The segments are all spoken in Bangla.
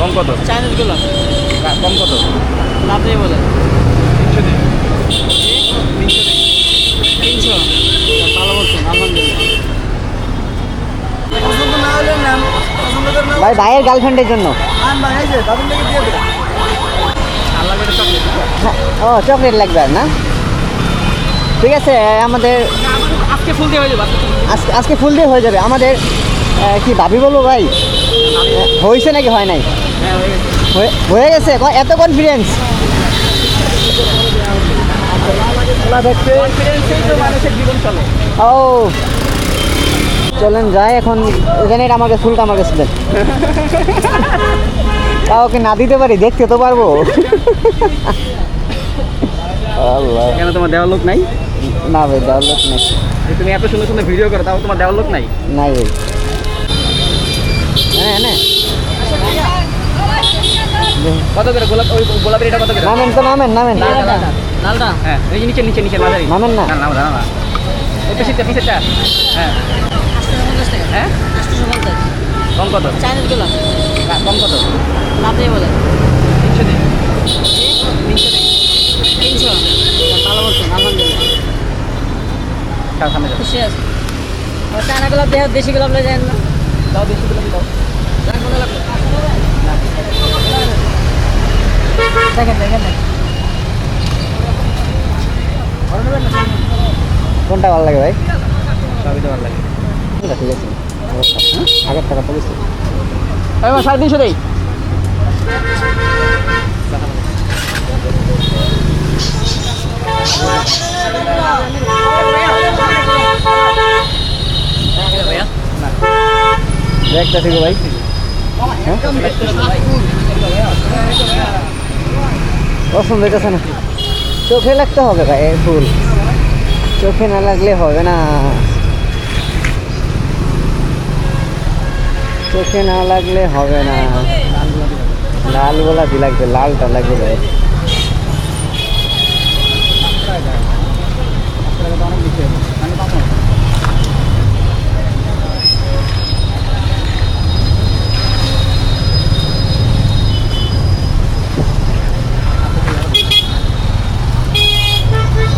কম কত? চাইনিজ গোলাপ কম কত? লাভ নেই বলে 300 দিন। 300 দিন। 300 ভালো বলছেন আলহামদুলিল্লাহ। পছন্দ না হলে নাম পছন্দ করে নাম ভাই ভাইয়ের গার্লফ্রেন্ডের জন্য। আন ভাই এই যে তাদের লেগে দিয়ে দেবে। আল্লাহ করে চকলেট। হ্যাঁ, ও চকলেট লাগবে আর না? ঠিক আছে আমাদের আজকে ফুল দিয়ে হয়ে যাবে আজকে ফুল দিয়ে হয়ে যাবে আমাদের। কি ভাবি বলবো ভাই, হয়েছে নাকি হয় নাই? হ্যাঁ হয়ে গেছে। হয়ে গেছে, এত কনফিডেন্স? কনফিডেন্সেই তো মানুষের জীবন চলে। ও চলেন যাই এখন। এখানে আমাকে ফুলটা আমার কাছে দেন। তাও ওকে না দিতে পারি, দেখতে তো পারবো। আল্লাহ, কেন তোমার দেওয়ার লোক নাই? না ভাই দেওয়ার লোক নেই। তুমি এত সুন্দর সুন্দর ভিডিও করো, তাও তোমার দেওয়ার লোক নাই? নাই ভাই। হ্যাঁ না কত করে গোলাপ? ওই গোলাপের এটা কত করে? নামেন তো, নামেন নামেন লালটা হ্যাঁ, এই যে নিচে নিচে নিচে মাঝারি। নামেন না। না না না না, ওই পিছেরটা পিছেরটা। হ্যাঁ 850 টাকা। হ্যাঁ, 850 কম কত? চাইনিজ গোলাপ কম কত? লাভ নেই বলে 300 দিন। 300 দিন। 300 ভালো বলছেন আলহামদুলিল্লাহ। তার সামনে যাও। খুশি আছে। আর চায়না গোলাপ দেহ দেশি গোলাপ লয়ে যায় না। দাও বেশি গোলাপি দাও। দেখেন দেখেন কোনটা ভালো লাগে ভাই? সবই তো ভালো লাগে। ঠিক আছে, আগের টাকা তো বেশি। এবার 350 দেই। ভাইয়া না, একটা ঠিক ভাই। হ্যাঁ পছন্দ হইতেছে না, চোখে লাগতে হবে ভাই এই ফুল, চোখে না লাগলে হবে না, চোখে না লাগলে হবে না। লাল গোলাপি লাগবে, লালটা লাগবে ভাই। অনেক বেশি হবে, আমি পাবো না।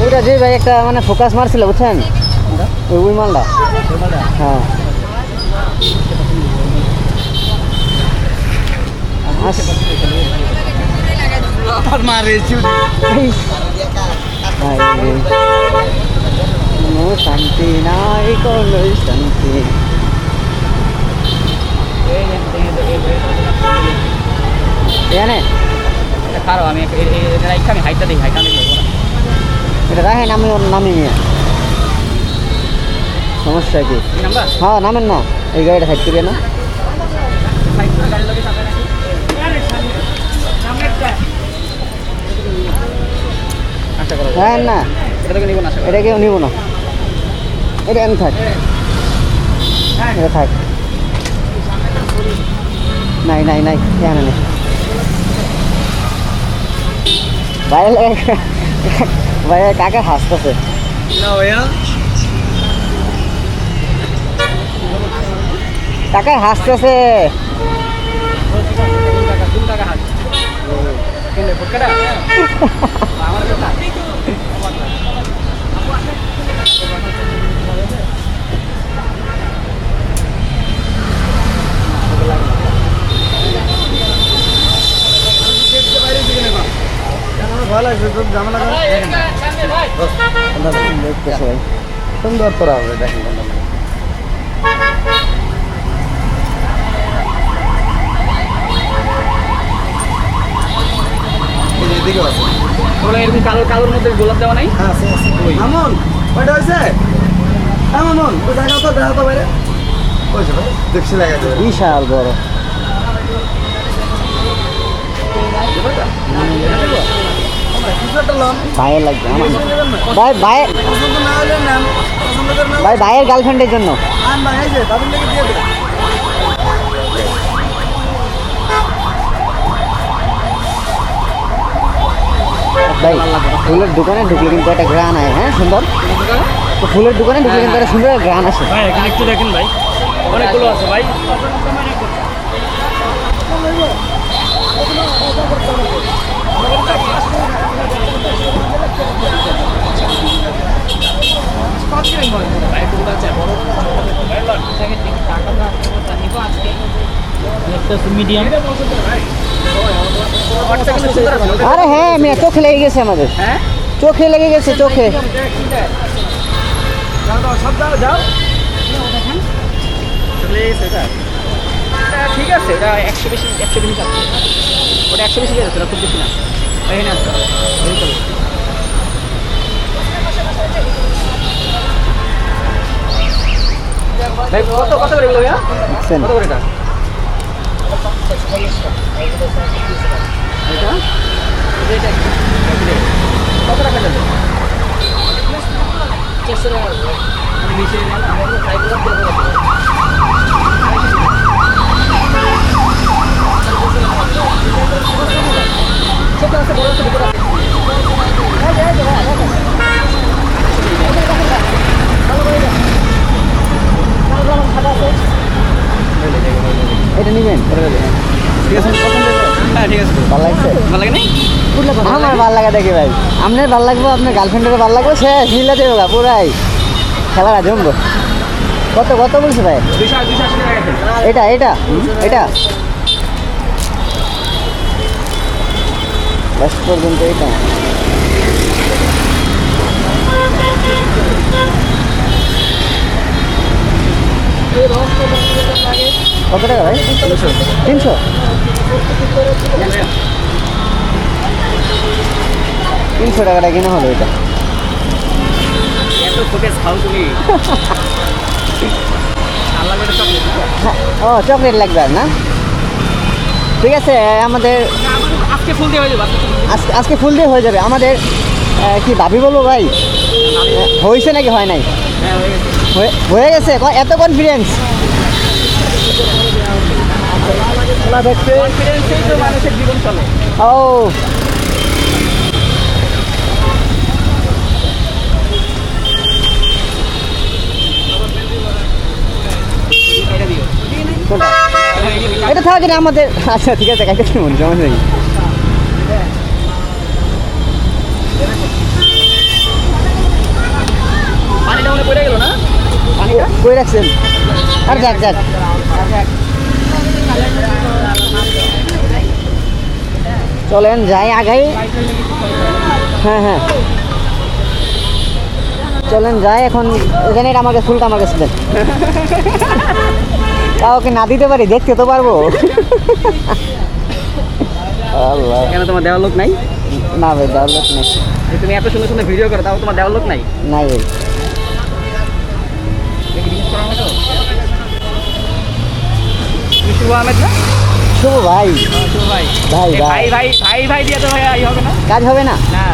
ওইটা যে ভাই একটা মানে ফোকাস মারছিল বুঝছেন, ওই মালটা। হ্যাঁ কোনো শান্তি নাই, কোনো শান্তি। এখানে এটা খারাপ, আমি আমি হাইটটা দেখি, হাইটটা দেখি না। এটা রাখেন, আমি ওর নামি নিয়ে। সমস্যা কি? কি নাম্বার? হ্যাঁ নামেন না, এই গাড়িটা সাইড করিয়ে না। গাড়ির লোকের সাথে নাকি? আশা করো হ্যাঁ না, এটা তোকে নিব না, আশা করো। এটা কেউ নিব না, এটা এমনি থাক, এটা থাক। নাই নাই নাই, এখানে নেই বাইরে। ভাই কাকা হাসতেছে। না ভাইয়া কাকা হাসতেছে। কোন টাকা হাত? কেন ফুটকাটা? আমার কথা। ভালো লাগছে তো, ঝামেলা করে দেখতেছে ভাই। সুন্দর করা হবে, দেখেন এদিকে আছে। ওগুলো এরকম কালোর কালোর মধ্যে গোলাপ দেওয়া নাই? হ্যাঁ আছে আছে। মামুন ওইটা হয়েছে? হ্যাঁ মামুন ওই জায়গা তো দেখা তো বাইরে হয়েছে ভাই, দেখছি দেখা যাবে। বিশাল বড়। ভাইয়ের লাগবে আমার, ভাই ভাই পছন্দ না হলে নাম পছন্দ করে নাম ভাই ভাইয়ের গার্লফ্রেন্ডের জন্য। আন ভাই এই যে তাদের লেগে দিয়ে দেবে। ভাই ফুলের দোকানে ঢুকলে কিন্তু একটা গ্রান আয়, হ্যাঁ সুন্দর। তো ফুলের দোকানে ঢুকলে কিন্তু একটা সুন্দর গ্রান আসে। ভাই এখানে একটু দেখেন ভাই, অনেকগুলো আছে ভাই। মিডিয়াম আরে হ্যাঁ মেয়ে চোখে লেগে গেছে আমাদের, হ্যাঁ চোখে লেগে গেছে চোখে। সব যাও যাও ঠিক আছে, ওটা 100 বেশি যাচ্ছে, ওটা 100 বেশি যাচ্ছে, ওটা খুব বেশি না। এখানে আসো, এই তো। ভাই কত কত করে এগুলো ভাইয়া? দেখছেন? কত করে এটা? এটা? এটা কত টাকা যাবে? 400 টাকা। আমি মিশিয়ে দিলাম না, আমরা 5 লাখ টাকা করে দেবো। ছোট আছে, বড় আছে, ভিতরে আছে। এটা নিবেন? ঠিক আছে, পছন্দ হয়েছে? হ্যাঁ ঠিক আছে। ভালো লাগছে? ভালো লাগে নি? আমার ভালো লাগা দেখি ভাই, আপনার ভালো লাগবো, আপনার গার্লফ্রেন্ডের ভালো লাগবো, শেষ মিলা দেবে পুরাই খেলাটা জমবো। কত কত বলছে ভাই? 280 টাকা গেছে। এটা এটা এটা লাস্ট পর্যন্ত এটা। কত টাকা ভাই? 300। তিনশো টাকাটা কিনা হলো এটা। এত শোকেস খাও তুমি? আল্লাহ করে চকলেট না? হ্যাঁ, ও চকলেট লাগবে আর না? ঠিক আছে আমাদের আজকে ফুল দিয়ে হয়ে যাবে। আজকে আজকে ফুল দিয়ে হয়ে যাবে আমাদের। কি ভাবি বলবো ভাই, হয়েছে নাকি হয় নাই? হ্যাঁ হয়ে গেছে। হয়ে গেছে, এত কনফিডেন্স? কনফিডেন্সেই তো মানুষের জীবন চলে। ও এটা দিও। কোনটা? এটা থাকে না আমাদের। আচ্ছা ঠিক আছে, কাকে মনে সমস্যা নেই। পানিটা মনে পড়ে গেল না? পানিটা কই রাখছেন? আর যাক যাক, চলেন যাই আগাই। হ্যাঁ হ্যাঁ চলেন যাই এখন। এখানে এটা আমার কাছে, ফুলটা আমার কাছে দেন। কাউকে না দিতে পারি, দেখতে তো পারবো। আল্লাহ, কেন তোমার দেওয়ার লোক নাই? না ভাই দেওয়ার লোক নাই। যে তুমি এত সুন্দর সুন্দর ভিডিও করো, তাও তোমার দেওয়ার লোক নাই? নাই ভাই। দেখি জিজ্ঞেস করা হতো। তুমি শুভ আহমেদ না? শুভ ভাই, শুভ ভাই। ভাই, এই ভাই। ভাই ভাই ভাই ভাই দিয়ে তো ভাই ই হবে না? কাজ হবে না। না।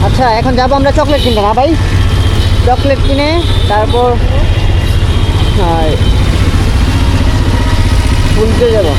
আচ্ছা এখন যাবো আমরা চকলেট কিনতে না ভাই? চকলেট কিনে তারপর ফুলতে যাবো।